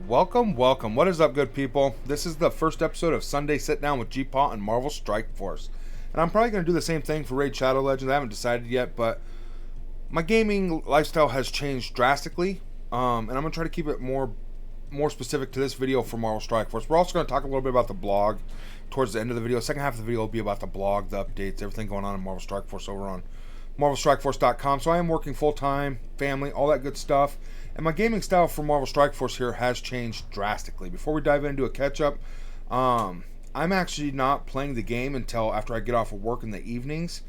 Welcome. What is up, good people? This is the first episode of Sunday Sit Down with G-Paw and Marvel Strike Force. And I'm probably going to do the same thing for Raid Shadow Legends. I haven't decided yet, but my gaming lifestyle has changed drastically. And I'm going to try to keep it more specific to this video for Marvel Strike Force. We're also going to talk a little bit about the blog towards the end of the video. Second half of the video will be about the blog, the updates, everything going on in Marvel Strike Force over on MarvelStrikeForce.com. So I am working full-time, family, all that good stuff. And my gaming style for Marvel Strike Force here has changed drastically. Before we dive into a catch-up, I'm actually not playing the game until after I get off of work in the evenings.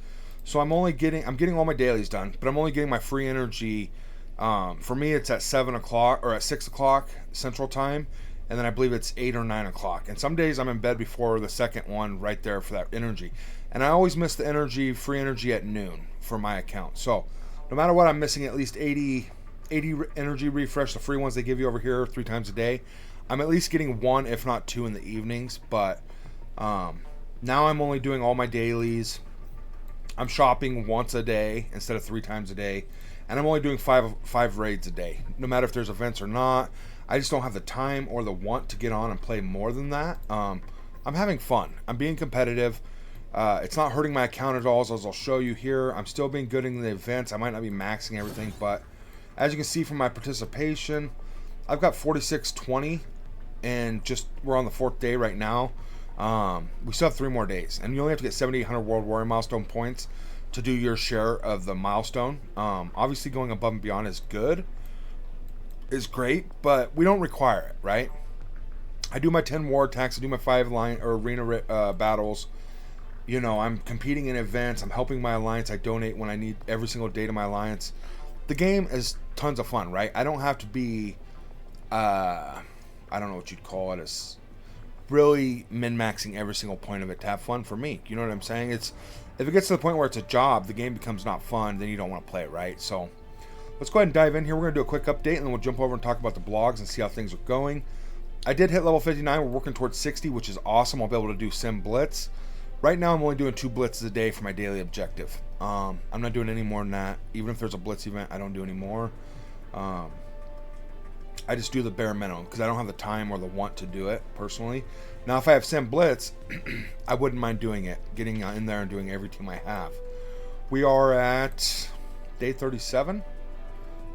So I'm getting all my dailies done, but I'm only getting my free energy. For me, it's at 7 o'clock or at 6 o'clock Central Time, and then I believe it's 8 or 9 o'clock. And some days I'm in bed before the second one right there for that energy. And I always miss the free energy at noon for my account. So no matter what, I'm missing at least 80 energy refresh, the free ones they give you over here 3 times a day. I'm at least getting 1, if not 2 in the evenings. But now I'm only doing all my dailies. I'm shopping once a day instead of 3 times a day. And I'm only doing five raids a day, no matter if there's events or not. I just don't have the time or the want to get on and play more than that. I'm having fun. I'm being competitive. It's not hurting my account at all, as I'll show you here. I'm still being good in the events. I might not be maxing everything, but as you can see from my participation, I've got 4620, and we're on the 4th day right now. We still have 3 more days, and you only have to get 7,800 World Warrior milestone points to do your share of the milestone. Obviously, going above and beyond is great, but we don't require it, right? I do my 10 war attacks. I do my 5 arena battles. You know, I'm competing in events. I'm helping my alliance. I donate when I need every single day to my alliance. The game is tons of fun, right? I don't have to be, I don't know what you'd call it, as really min-maxing every single point of it to have fun for me. You know what I'm saying? If it gets to the point where it's a job, the game becomes not fun, then you don't want to play it, right? So let's go ahead and dive in here. We're going to do a quick update, and then we'll jump over and talk about the blogs and see how things are going. I did hit level 59. We're working towards 60, which is awesome. I'll be able to do Sim Blitz. Right now, I'm only doing 2 blitzes a day for my daily objective. I'm not doing any more than that. Even if there's a blitz event, I don't do any more. I just do the bare minimum because I don't have the time or the want to do it personally. Now, if I have Sim Blitz, I wouldn't mind doing it, getting in there and doing every team I have. We are at day 37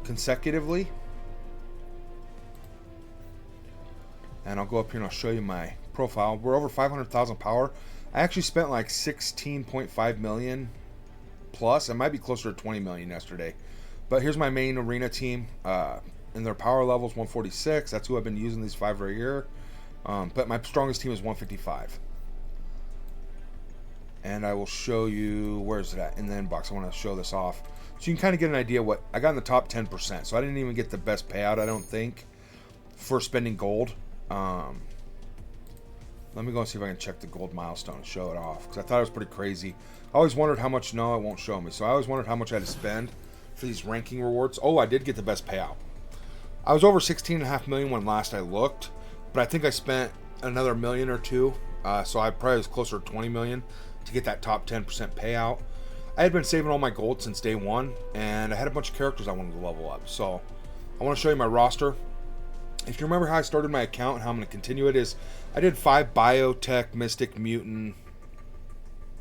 consecutively. And I'll go up here and I'll show you my profile. We're over 500,000 power. I actually spent like 16.5 million plus. It might be closer to 20 million yesterday. But here's my main arena team. And their power level is 146. That's who I've been using these 5 right here. But my strongest team is 155. And I will show you, where is it at? In the inbox. I want to show this off. So you can kind of get an idea what, I got in the top 10%. So I didn't even get the best payout, I don't think, for spending gold. Let me go and see if I can check the gold milestone and show it off, because I thought it was pretty crazy. I always wondered how much, no, it won't show me. So I always wondered how much I had to spend for these ranking rewards. Oh, I did get the best payout. I was over 16.5 million when last I looked, but I think I spent another million or two. So I probably was closer to 20 million to get that top 10% payout. I had been saving all my gold since day 1, and I had a bunch of characters I wanted to level up. So I want to show you my roster. If you remember how I started my account and how I'm going to continue it, is I did 5 biotech, mystic, mutant,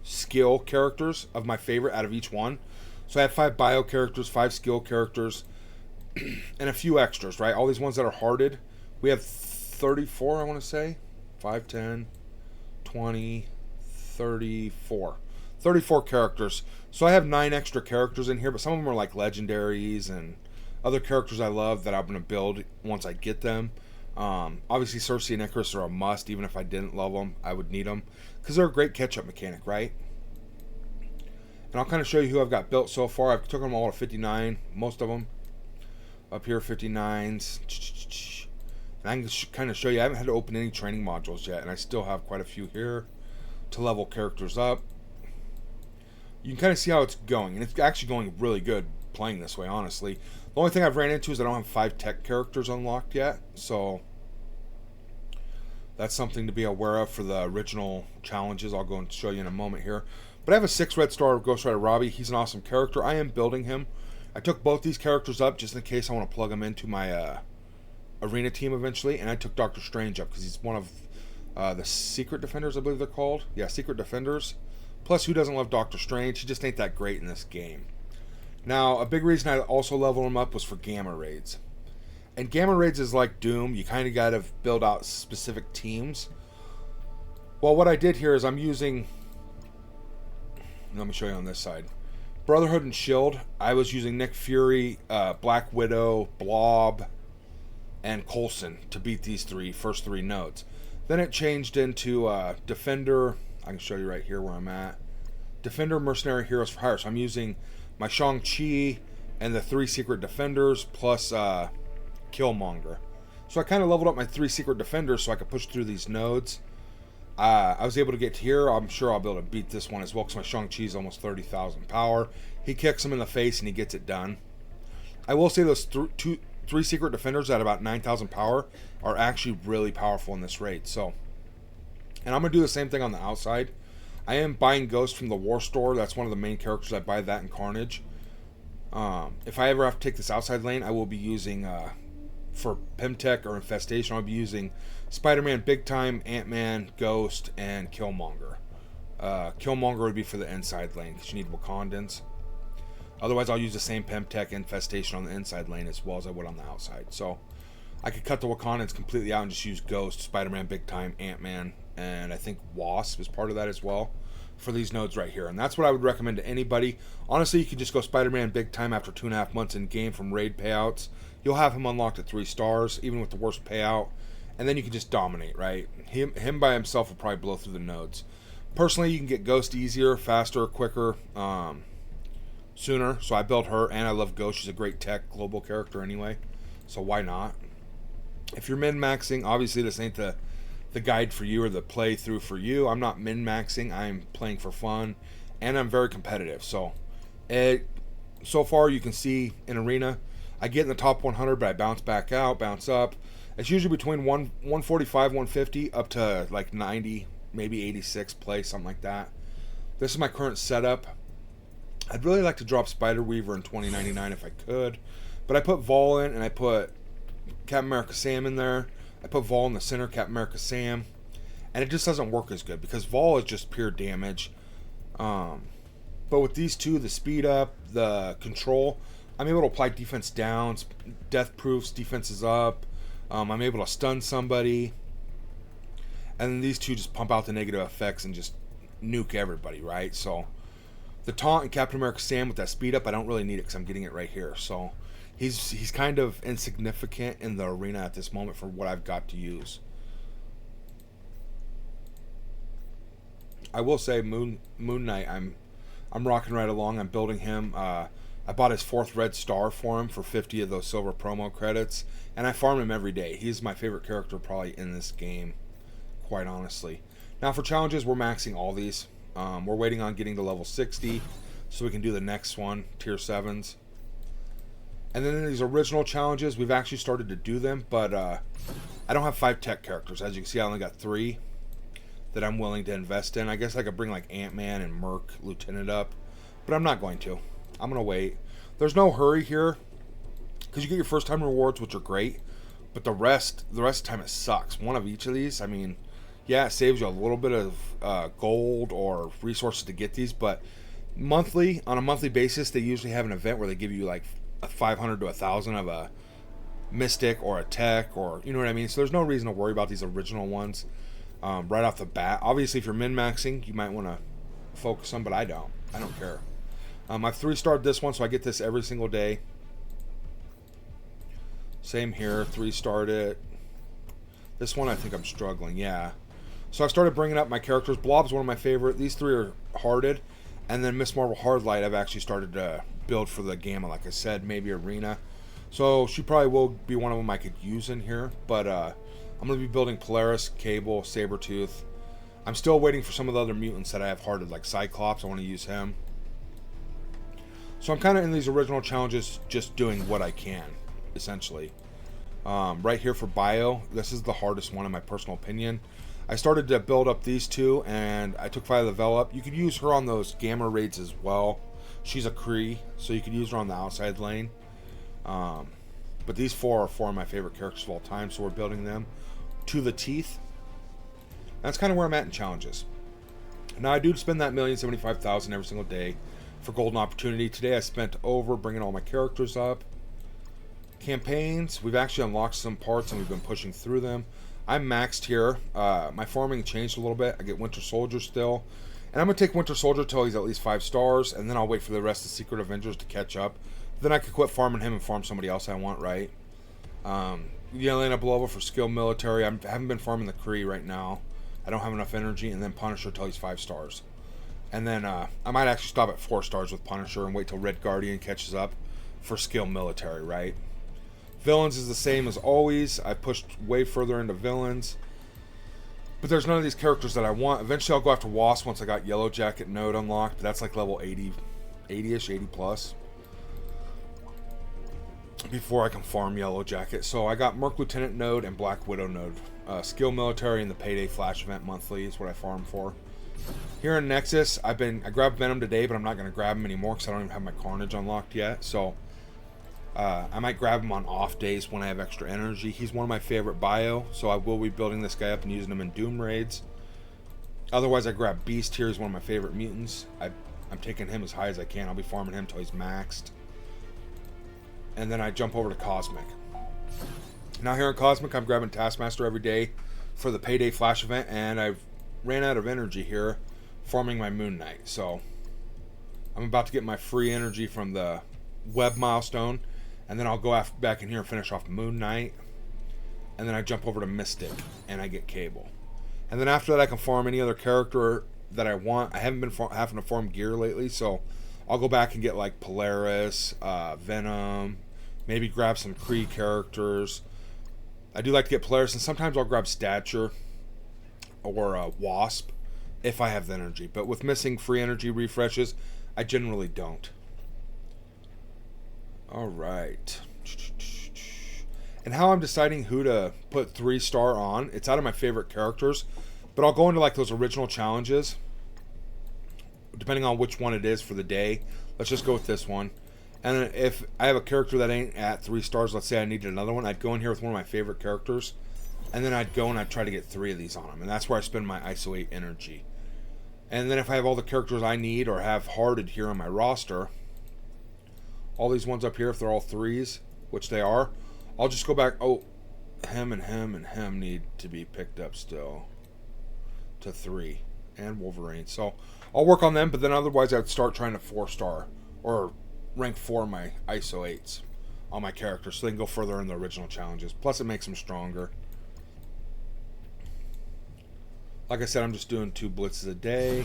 skill characters of my favorite out of each one. So I have 5 bio characters, 5 skill characters, and a few extras, right? All these ones that are hearted. We have 34, I want to say. 5, 10, 20, 34. 34 characters. So I have 9 extra characters in here, but some of them are like legendaries and other characters I love that I'm going to build once I get them. Obviously, Cersei and Icarus are a must. Even if I didn't love them, I would need them, because they're a great catch-up mechanic, right? And I'll kind of show you who I've got built so far. I've took them all to 59, most of them. Up here, 59s. And I can kind of show you, I haven't had to open any training modules yet, and I still have quite a few here to level characters up. You can kind of see how it's going, and it's actually going really good playing this way, honestly. The only thing I've ran into is I don't have 5 tech characters unlocked yet, so that's something to be aware of for the original challenges. I'll go and show you in a moment here. But I have a 6 red star Ghost Rider Robbie. He's an awesome character. I am building him. I took both these characters up just in case I want to plug them into my arena team eventually, and I took Doctor Strange up because he's one of the Secret Defenders, I believe they're called. Yeah, Secret Defenders. Plus, who doesn't love Doctor Strange? He just ain't that great in this game. Now, a big reason I also leveled him up was for Gamma Raids. And Gamma Raids is like Doom. You kind of got to build out specific teams. Well, what I did here is I'm using... Let me show you on this side. Brotherhood and Shield. I was using Nick Fury, Black Widow, Blob, and Coulson to beat these first three nodes. Then it changed into Defender. I can show you right here where I'm at. Defender, Mercenary, Heroes for Hire. So I'm using my Shang-Chi and the 3 Secret Defenders plus Killmonger. So I kind of leveled up my 3 Secret Defenders so I could push through these nodes. I was able to get to here. I'm sure I'll be able to beat this one as well because my Shang-Chi is almost 30,000 power. He kicks him in the face and he gets it done. I will say those 3 Secret Defenders at about 9,000 power are actually really powerful in this raid. So, and I'm going to do the same thing on the outside. I am buying Ghost from the War Store. That's one of the main characters. I buy that in Carnage. If I ever have to take this outside lane, I will be using, for Pimtech or Infestation, I'll be using Spider-Man Big Time, Ant-Man, Ghost, and Killmonger. Killmonger would be for the inside lane because you need Wakandans. Otherwise, I'll use the same Pimtech Infestation on the inside lane as well as I would on the outside. So, I could cut the Wakandans completely out and just use Ghost, Spider-Man Big Time, Ant-Man, and I think Wasp is part of that as well for these nodes right here. And that's what I would recommend to anybody. Honestly, you can just go Spider-Man Big Time after 2.5 months in game from raid payouts. You'll have him unlocked at 3 stars, even with the worst payout. And then you can just dominate, right? Him by himself will probably blow through the nodes. Personally, you can get Ghost easier, faster, quicker, sooner. So I built her, and I love Ghost. She's a great tech global character anyway. So why not? If you're min-maxing, obviously this ain't the guide for you or the playthrough for you. I'm not min-maxing. I'm playing for fun, and I'm very competitive. So far you can see in Arena, I get in the top 100, but I bounce back out, bounce up. It's usually between 145, 150 up to like 90, maybe 86 play, something like that. This is my current setup. I'd really like to drop Spider Weaver in 2099 if I could, but I put Vol in and I put Captain America Sam in there. I put Vol in the center, Captain America Sam, and it just doesn't work as good because Vol is just pure damage. But with these two, the speed up, the control, I'm able to apply defense downs, death proofs, defenses up. I'm able to stun somebody, and then these two just pump out the negative effects and just nuke everybody, right? So the taunt and Captain America Sam with that speed up, I don't really need it because I'm getting it right here. So he's kind of insignificant in the arena at this moment for what I've got to use. I will say Moon Knight, I'm rocking right along. I'm building him. I bought his 4th red star for him for 50 of those silver promo credits, and I farm him every day. He's my favorite character probably in this game, quite honestly. Now for challenges, we're maxing all these. We're waiting on getting to level 60 so we can do the next one, tier 7s. And then in these original challenges, we've actually started to do them, but I don't have 5 tech characters. As you can see, I only got 3 that I'm willing to invest in. I guess I could bring like Ant-Man and Merc, Lieutenant up, but I'm not going to. I'm going to wait. There's no hurry here because you get your first time rewards, which are great, but the rest of the time it sucks. One of each of these, I mean, yeah, it saves you a little bit of gold or resources to get these, but on a monthly basis, they usually have an event where they give you like a 500 to 1,000 of a mystic or a tech, or you know what I mean. So there's no reason to worry about these original ones right off the bat. Obviously, if you're min-maxing, you might want to focus on, but I don't care. I've 3-starred this one, so I get this every single day. Same here, 3-starred it. This one I think I'm struggling, yeah. So I started bringing up my characters. Blob's one of my favorite. These 3 are hearted. And then Miss Marvel Hardlight I've actually started to build for the Gamma, like I said, maybe Arena. So she probably will be one of them I could use in here. But I'm going to be building Polaris, Cable, Sabretooth. I'm still waiting for some of the other mutants that I have hearted, like Cyclops. I want to use him. So I'm kind of in these original challenges just doing what I can, essentially. Right here for Bio, this is the hardest one in my personal opinion. I started to build up these 2, and I took 5 level up. You could use her on those Gamma raids as well. She's a Kree, so you could use her on the outside lane. But these four are four of my favorite characters of all time, so we're building them to the teeth. That's kind of where I'm at in challenges. Now, I do spend that $1,075,000 every single day for golden opportunity. Today I spent over bringing all my characters up. Campaigns, we've actually unlocked some parts and we've been pushing through them. I'm maxed here. My farming changed a little bit. I get Winter Soldier still. And I'm going to take Winter Soldier till he's at least 5 stars, and then I'll wait for the rest of the Secret Avengers to catch up. Then I could quit farming him and farm somebody else I want, right? Yelling up level for Skill Military. I haven't been farming the Kree right now. I don't have enough energy, and then Punisher till he's 5 stars. And then I might actually stop at 4 stars with Punisher and wait till Red Guardian catches up for Skill Military, right? Villains is the same as always. I pushed way further into villains. But there's none of these characters that I want. Eventually I'll go after Wasp once I got Yellow Jacket node unlocked, but that's like level 80-ish, 80 plus. Before I can farm Yellow Jacket. So I got Merc Lieutenant node and Black Widow node. Skill Military and the Payday Flash event monthly is what I farm for. Here in Nexus, I grabbed Venom today, but I'm not going to grab him anymore because I don't even have my Carnage unlocked yet. So I might grab him on off days when I have extra energy. He's one of my favorite bio, so I will be building this guy up and using him in Doom raids. Otherwise, I grab Beast here. He's one of my favorite mutants. I'm taking him as high as I can. I'll be farming him until he's maxed. And then I jump over to Cosmic. Now here in Cosmic, I'm grabbing Taskmaster every day for the Payday Flash event, and I've ran out of energy here farming my Moon Knight. So I'm about to get my free energy from the Web milestone, and then I'll go back in here and finish off Moon Knight. And then I jump over to Mystic, and I get Cable. And then after that, I can farm any other character that I want. I haven't been having to farm gear lately, so I'll go back and get like Polaris, Venom, maybe grab some Kree characters. I do like to get Polaris, and sometimes I'll grab Stature or Wasp if I have the energy. But with missing free energy refreshes, I generally don't. Alright. And how I'm deciding who to put 3-star on, it's out of my favorite characters. But I'll go into like those original challenges, depending on which one it is for the day. Let's just go with this one. And if I have a character that ain't at 3 stars, let's say I needed another one, I'd go in here with one of my favorite characters, and then I'd go and I'd try to get 3 of these on them. And that's where I spend my ISO 8 energy. And then if I have all the characters I need or have hearted here on my roster, all these ones up here, if they're all 3s, which they are, I'll just go back. Oh, him and him and him need to be picked up still to 3. And Wolverine. So I'll work on them, but then otherwise I'd start trying to 4-star or rank 4 my ISO 8s on my characters so they can go further in the original challenges. Plus it makes them stronger. Like I said, I'm just doing 2 blitzes a day.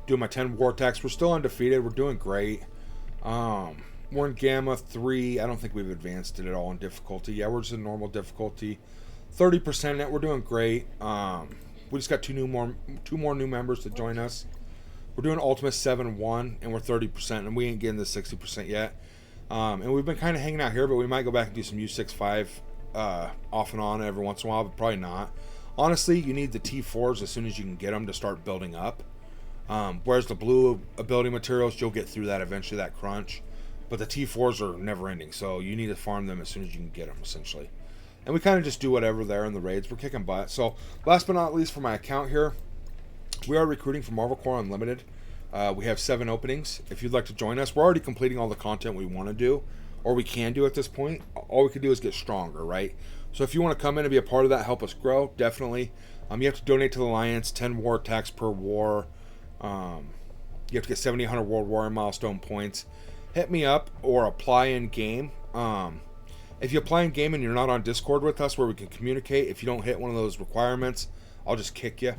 Doing my 10 war attacks. We're still undefeated. We're doing great. We're in Gamma 3. I don't think we've advanced it at all in difficulty. Yeah, we're just in normal difficulty. 30% net. We're doing great. We just got 2 more new members to join us. We're doing Ultimate 7-1, and we're 30%, and we ain't getting the 60% yet. And we've been kind of hanging out here, but we might go back and do some U6-5 off and on every once in a while, but probably not. Honestly, you need the T4s as soon as you can get them to start building up. Whereas the blue ability materials, you'll get through that eventually, that crunch. But the T4s are never ending, so you need to farm them as soon as you can get them, essentially. And we kind of just do whatever there in the raids. We're kicking butt. So, last but not least, for my account here, we are recruiting for Marvel Core Unlimited. We have 7 openings. If you'd like to join us, we're already completing all the content we want to do, or we can do at this point. All we can do is get stronger, right? So if you want to come in and be a part of that, help us grow, definitely. You have to donate to the Alliance, 10 war attacks per war. You have to get 7,800 World War milestone points. Hit me up or apply in game. If you apply in game and you're not on Discord with us where we can communicate, if you don't hit one of those requirements, I'll just kick you.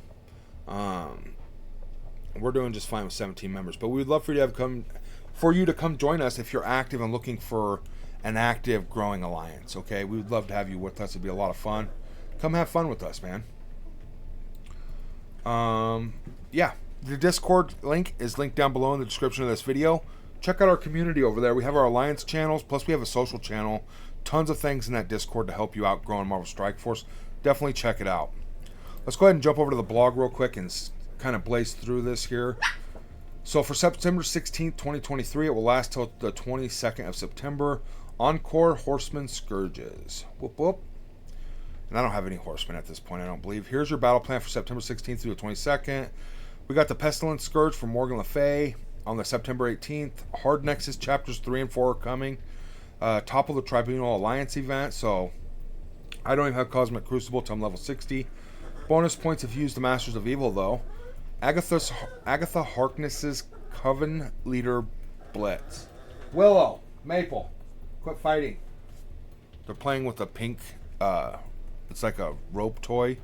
We're doing just fine with 17 members, but we'd love for you to come join us if you're active and looking for an active growing alliance. Okay, we would love to have you with us. It'd be a lot of fun. Come have fun with us, man. Yeah, the Discord link is linked down below in the description of this video. Check out our community over there. We have our alliance channels, plus we have a social channel. Tons of things in that Discord to help you out growing Marvel Strike Force. Definitely check it out. Let's go ahead and jump over to the blog real quick and kind of blaze through this here. So for September 16th, 2023, it will last till the 22nd of September. ENCORE Horsemen Scourges. Whoop whoop. And I don't have any horsemen at this point, I don't believe. Here's your battle plan for September 16th through the 22nd. We got the Pestilence Scourge from Morgan Le Fay on the September 18th. Hard Nexus Chapters 3 and 4 are coming. Topple the Tribunal Alliance event. So I don't even have Cosmic Crucible till I'm level 60. Bonus points if you use the Masters of Evil, though. Agatha Harkness's Coven Leader Blitz. Willow, Maple, quit fighting. They're playing with a pink, it's like a rope toy,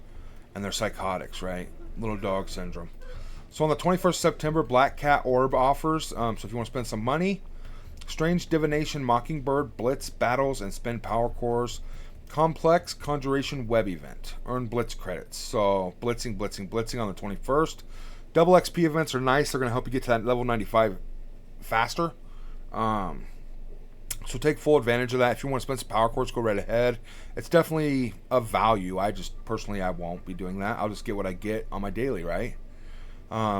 and they're psychotics, right? Little dog syndrome. So on the 21st September, Black Cat Orb offers. So if you want to spend some money, Strange Divination Mockingbird Blitz Battles and spend Power Cores. Complex Conjuration Web Event. Earn Blitz credits. So blitzing on the 21st. Double XP events are nice. They're going to help you get to that level 95 faster. So take full advantage of that. If you want to spend some power cores, go right ahead. It's definitely of value. I won't be doing that. I'll just get what I get on my daily, right?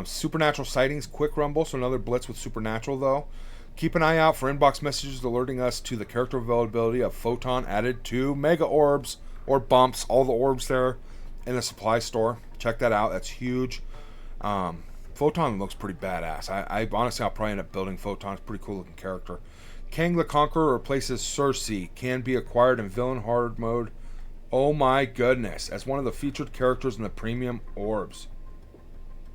Supernatural Sightings Quick Rumble. So another blitz with Supernatural, though. Keep an eye out for inbox messages alerting us to the character availability of Photon added to Mega Orbs or Bumps. All the orbs there in the supply store. Check that out. That's huge. Photon looks pretty badass. I honestly, I'll probably end up building Photon. It's a pretty cool looking character. Kang the Conqueror replaces Cersei. Can be acquired in Villain Hard mode. Oh my goodness. As one of the featured characters in the premium orbs.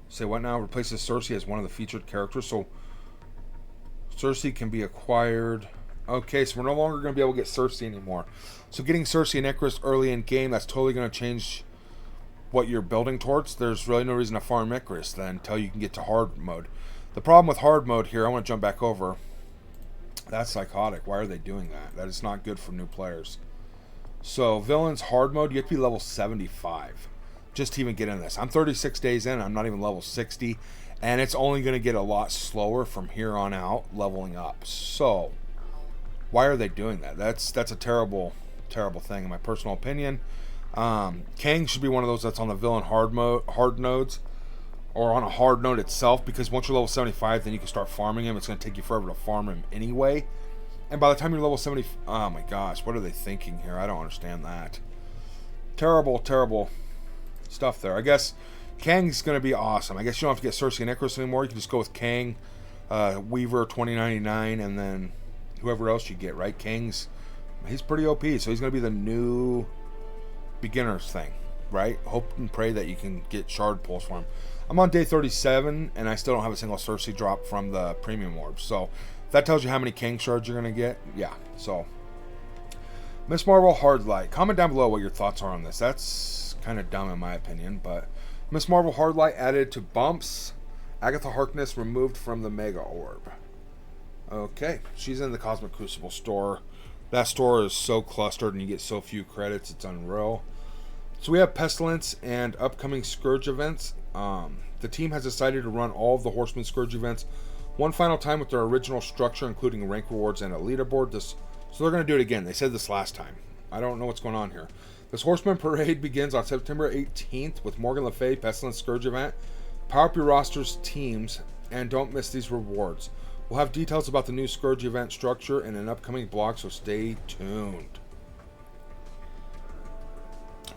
Say what now? Replaces Cersei as one of the featured characters. So Cersei can be acquired. Okay, so we're no longer going to be able to get Cersei anymore. So getting Cersei and Icarus early in game, that's totally going to change what you're building towards. There's really no reason to farm Icarus then until you can get to hard mode. The problem with hard mode here, I want to jump back over. That's psychotic. Why are they doing that? That is not good for new players. So villains hard mode, you have to be level 75 just to even get in this. I'm 36 days in. I'm not even level 60. And it's only going to get a lot slower from here on out, leveling up. So, why are they doing that? That's a terrible, terrible thing, in my personal opinion. Kang should be one of those that's on the villain hard nodes, or on a hard node itself, because once you're level 75, then you can start farming him. It's going to take you forever to farm him anyway. And by the time you're level 70, oh my gosh, what are they thinking here? I don't understand that. Terrible, terrible stuff there. I guess Kang's going to be awesome. I guess you don't have to get Cersei and Icarus anymore. You can just go with Kang, Weaver 2099, and then whoever else you get, right? He's pretty OP, so he's going to be the new beginner's thing, right? Hope and pray that you can get shard pulls for him. I'm on day 37, and I still don't have a single Cersei drop from the premium orbs. So that tells you how many Kang shards you're going to get. Yeah, so Miss Marvel Hardlight. Comment down below what your thoughts are on this. That's kind of dumb in my opinion, but Miss Marvel Hardlight added to Bumps. Agatha Harkness removed from the Mega Orb. Okay, she's in the Cosmic Crucible store. That store is so clustered and you get so few credits, it's unreal. So we have Pestilence and upcoming Scourge events. The team has decided to run all of the Horsemen Scourge events one final time with their original structure, including rank rewards and a leaderboard. So they're going to do it again. They said this last time. I don't know what's going on here. This Horseman Parade begins on September 18th with Morgan Le Fay Pestilence Scourge event. Power up your roster's teams and don't miss these rewards. We'll have details about the new Scourge event structure in an upcoming blog, so stay tuned.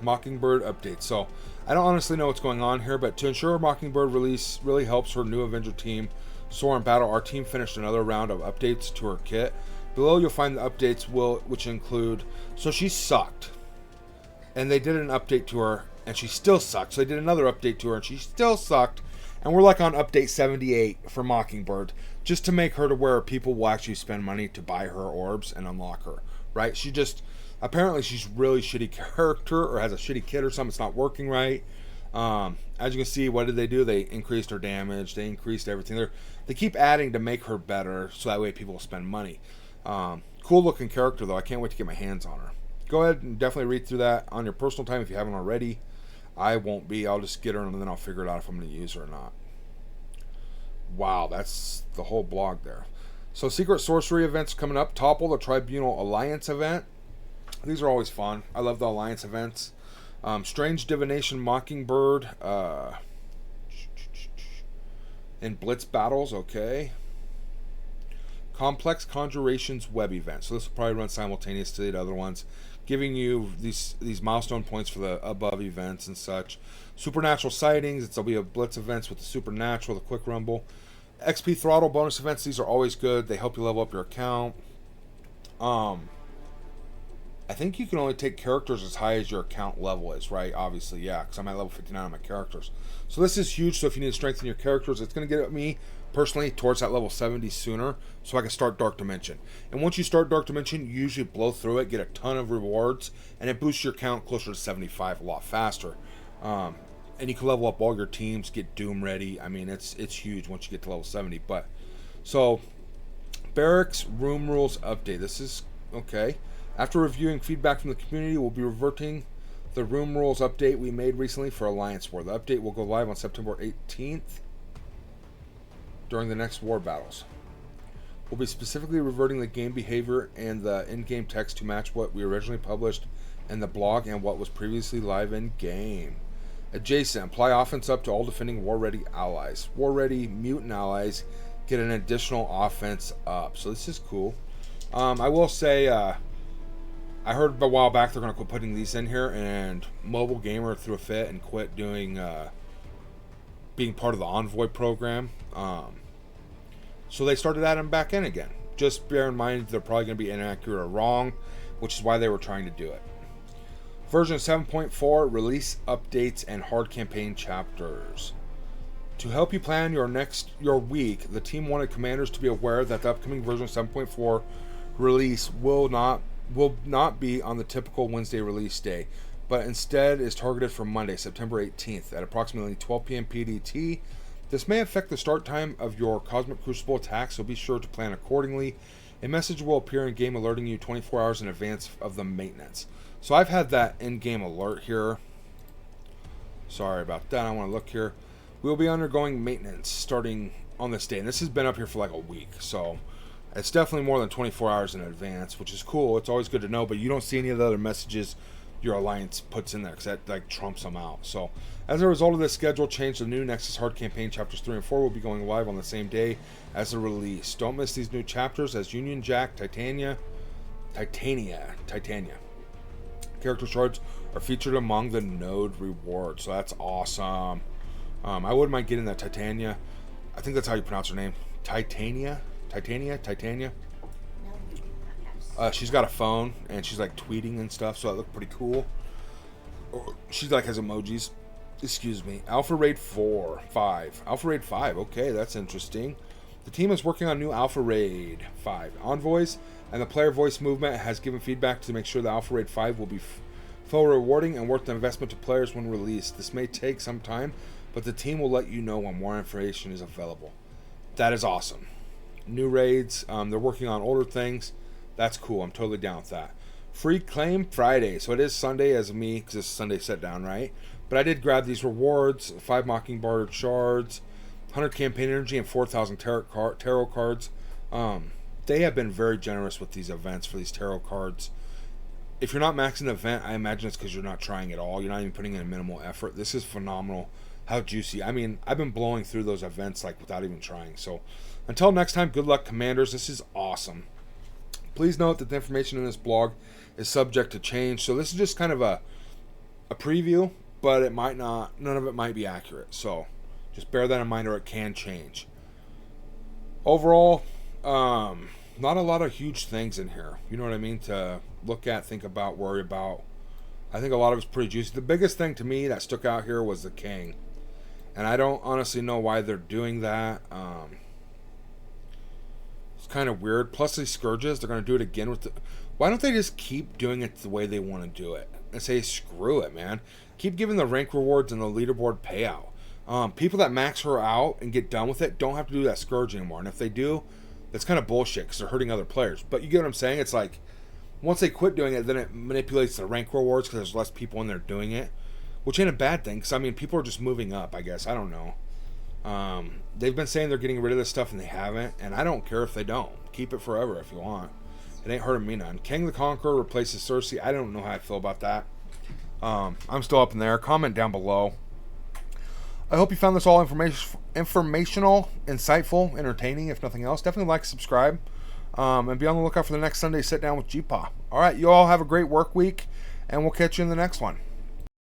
Mockingbird update. So I don't honestly know what's going on here, but to ensure Mockingbird release really helps her new Avenger team soar in battle, our team finished another round of updates to her kit. Below you'll find the updates which include, so she sucked, and they did an update to her, and she still sucked. So they did another update to her, and she still sucked. And we're like on update 78 for Mockingbird, just to make her to where people will actually spend money to buy her orbs and unlock her, right? Apparently she's really shitty character, or has a shitty kit or something. It's not working right. As you can see, what did they do? They increased her damage. They increased everything. They keep adding to make her better, so that way people will spend money. Cool looking character though. I can't wait to get my hands on her. Go ahead and definitely read through that on your personal time if you haven't already. I won't be. I'll just get her and then I'll figure it out if I'm going to use her or not. Wow, that's the whole blog there. So Secret Sorcery events coming up. Topple the Tribunal Alliance event. These are always fun. I love the Alliance events. Strange Divination Mockingbird. In blitz battles, okay. Complex Conjurations web event. So this will probably run simultaneous to the other ones, giving you these milestone points for the above events and such. Supernatural sightings. There'll be a blitz events with the supernatural, the quick rumble. XP throttle bonus events. These are always good. They help you level up your account. I think you can only take characters as high as your account level is, right? Obviously, yeah, because I'm at level 59 on my characters. So this is huge. So if you need to strengthen your characters, it's going to get me personally towards that level 70 sooner, so I can start Dark Dimension. And once you start Dark Dimension, you usually blow through it, get a ton of rewards, and it boosts your count closer to 75 a lot faster. And you can level up all your teams, get Doom ready. I mean, it's huge once you get to level 70. But so Barracks Room Rules Update. This is okay. After reviewing feedback from the community, we'll be reverting the room rules update we made recently for Alliance War. The update will go live on September 18th during the next war battles. We'll be specifically reverting the game behavior and the in-game text to match what we originally published in the blog and what was previously live in-game. Adjacent, apply offense up to all defending war-ready allies. War-ready mutant allies get an additional offense up. So this is cool. I will say... I heard a while back they're going to quit putting these in here, and Mobile Gamer threw a fit and quit doing being part of the Envoy program. So they started adding them back in again. Just bear in mind they're probably going to be inaccurate or wrong, which is why they were trying to do it. Version 7.4 release updates and hard campaign chapters. To help you plan your week, the team wanted commanders to be aware that the upcoming version 7.4 release will not be on the typical Wednesday release day, but instead is targeted for Monday, September 18th at approximately 12 p.m. PDT. This may affect the start time of your Cosmic Crucible attack, so be sure to plan accordingly. A message will appear in-game alerting you 24 hours in advance of the maintenance. So I've had that in-game alert here. Sorry about that. I want to look here. We will be undergoing maintenance starting on this day, and this has been up here for like a week, so... It's definitely more than 24 hours in advance, which is cool. It's always good to know, but you don't see any of the other messages your Alliance puts in there because that like trumps them out. So, as a result of this schedule change, the new Nexus Hard Campaign Chapters 3 and 4 will be going live on the same day as the release. Don't miss these new chapters as Union Jack, Titania. Character shards are featured among the node rewards, so that's awesome. I wouldn't mind getting that Titania. I think that's how you pronounce her name. Titania. She's got a phone and she's like tweeting and stuff, so that looked pretty cool. She like has emojis. Excuse me. Alpha Raid 5. Alpha Raid 5. Okay, that's interesting. The team is working on new Alpha Raid 5 envoys, and the player voice movement has given feedback to make sure the Alpha Raid 5 will be full rewarding and worth the investment to players when released. This may take some time, but the team will let you know when more information is available. That is awesome. New raids. They're working on older things. That's cool. I'm totally down with that. Free Claim Friday. So it is Sunday as me, because it's Sunday set down, right? But I did grab these rewards. 5 Mockingbird shards, 100 campaign energy, and 4,000 tarot cards. They have been very generous with these events for these tarot cards. If you're not maxing the event, I imagine it's because you're not trying at all. You're not even putting in a minimal effort. This is phenomenal. How juicy. I mean, I've been blowing through those events like without even trying. So until next time, good luck, Commanders. This is awesome. Please note that the information in this blog is subject to change. So this is just kind of a preview, but it might not, none of it might be accurate. So just bear that in mind, or it can change. Overall, not a lot of huge things in here. You know what I mean? To look at, think about, worry about. I think a lot of it's pretty juicy. The biggest thing to me that stuck out here was the King. And I don't honestly know why they're doing that. It's kind of weird. Plus these Scourges, they're going to do it again with the... Why don't they just keep doing it the way they want to do it? And say, screw it, man. Keep giving the rank rewards and the leaderboard payout. People that max her out and get done with it don't have to do that Scourge anymore. And if they do, that's kind of bullshit because they're hurting other players. But you get what I'm saying? It's like, once they quit doing it, then it manipulates the rank rewards because there's less people in there doing it. Which ain't a bad thing, because, I mean, people are just moving up, I guess. I don't know. They've been saying they're getting rid of this stuff, and they haven't. And I don't care if they don't. Keep it forever if you want. It ain't hurting me none. King the Conqueror replaces Cersei. I don't know how I feel about that. I'm still up in there. Comment down below. I hope you found this all informational, insightful, entertaining, if nothing else. Definitely like, subscribe, and be on the lookout for the next Sunday Sit Down with G-Paw. All right, you all have a great work week, and we'll catch you in the next one.